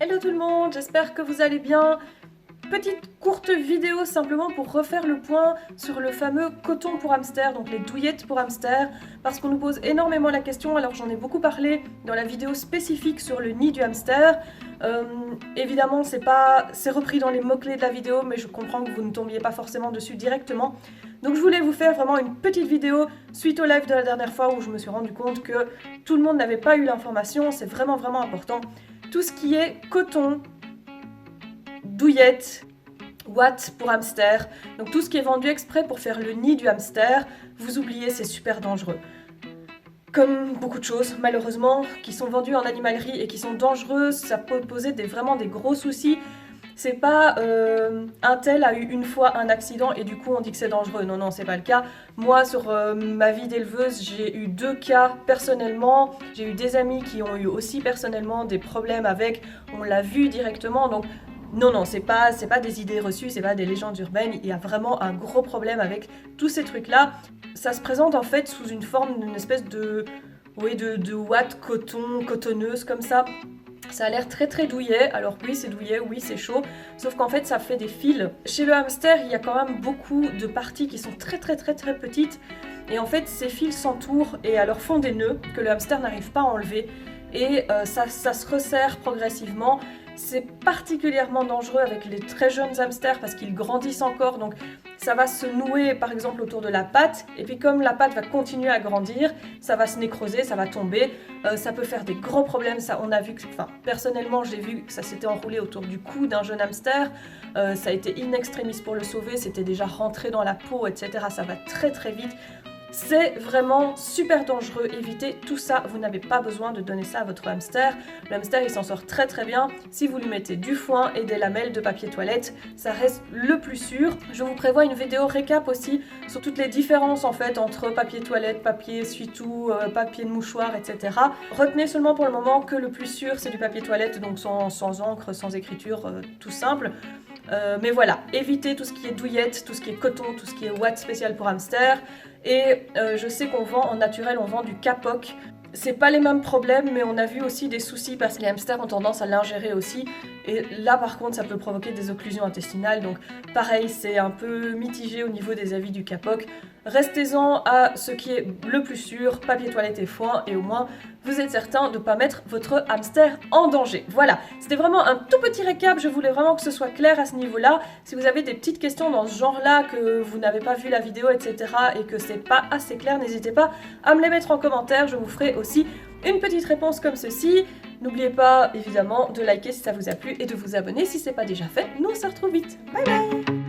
Hello tout le monde, j'espère que vous allez bien. Petite courte vidéo simplement pour refaire le point sur le fameux coton pour hamster, donc les douillettes pour hamster, parce qu'on nous pose énormément la question. Alors j'en ai beaucoup parlé dans la vidéo spécifique sur le nid du hamster. Évidemment c'est repris dans les mots-clés de la vidéo, mais je comprends que vous ne tombiez pas forcément dessus directement. Donc je voulais vous faire vraiment une petite vidéo suite au live de la dernière fois où je me suis rendu compte que tout le monde n'avait pas eu l'information. C'est vraiment important. Tout ce qui est coton, douillettes, watts pour hamster, donc tout ce qui est vendu exprès pour faire le nid du hamster, vous oubliez, c'est super dangereux. Comme beaucoup de choses, malheureusement, qui sont vendues en animalerie et qui sont dangereuses, ça peut poser vraiment des gros soucis. C'est pas un tel a eu une fois un accident et du coup on dit que c'est dangereux. Non, c'est pas le cas. Moi, sur ma vie d'éleveuse, j'ai eu 2 cas personnellement. J'ai eu des amis qui ont eu aussi personnellement des problèmes avec. On l'a vu directement, donc non, c'est pas des idées reçues, c'est pas des légendes urbaines. Il y a vraiment un gros problème avec tous ces trucs-là. Ça se présente en fait sous une forme d'une espèce de ouate cotonneuse comme ça. Ça a l'air très douillet, alors oui c'est douillet, oui c'est chaud, sauf qu'en fait ça fait des fils. Chez le hamster il y a quand même beaucoup de parties qui sont très petites, et en fait ces fils s'entourent et alors font des nœuds que le hamster n'arrive pas à enlever, et ça se resserre progressivement. C'est particulièrement dangereux avec les très jeunes hamsters parce qu'ils grandissent encore, donc ça va se nouer par exemple autour de la patte, et puis comme la patte va continuer à grandir, ça va se nécroser, ça va tomber, ça peut faire des gros problèmes. Ça, on a vu que, personnellement j'ai vu que ça s'était enroulé autour du cou d'un jeune hamster, ça a été in extremis pour le sauver, c'était déjà rentré dans la peau, etc. Ça va très vite. C'est vraiment super dangereux, évitez tout ça, vous n'avez pas besoin de donner ça à votre hamster. Le hamster il s'en sort très bien, si vous lui mettez du foin et des lamelles de papier toilette, ça reste le plus sûr. Je vous prévois une vidéo récap aussi sur toutes les différences en fait entre papier toilette, papier essuie-tout, papier de mouchoir, etc. Retenez seulement pour le moment que le plus sûr c'est du papier toilette, donc sans encre, sans écriture, tout simple. Mais voilà, évitez tout ce qui est douillette, tout ce qui est coton, tout ce qui est watt spécial pour hamster. Et je sais qu'on vend en naturel, on vend du Kapok. C'est pas les mêmes problèmes, mais on a vu aussi des soucis parce que les hamsters ont tendance à l'ingérer aussi. Et là par contre ça peut provoquer des occlusions intestinales, donc pareil c'est un peu mitigé au niveau des avis du Kapok. Restez-en à ce qui est le plus sûr, papier toilette et foin, et au moins vous êtes certain de ne pas mettre votre hamster en danger. Voilà, c'était vraiment un tout petit récap, je voulais vraiment que ce soit clair à ce niveau-là. Si vous avez des petites questions dans ce genre-là, que vous n'avez pas vu la vidéo, etc. et que c'est pas assez clair, n'hésitez pas à me les mettre en commentaire, je vous ferai aussi une petite réponse comme ceci. N'oubliez pas évidemment de liker si ça vous a plu et de vous abonner si ce n'est pas déjà fait. Nous on se retrouve vite. Bye bye.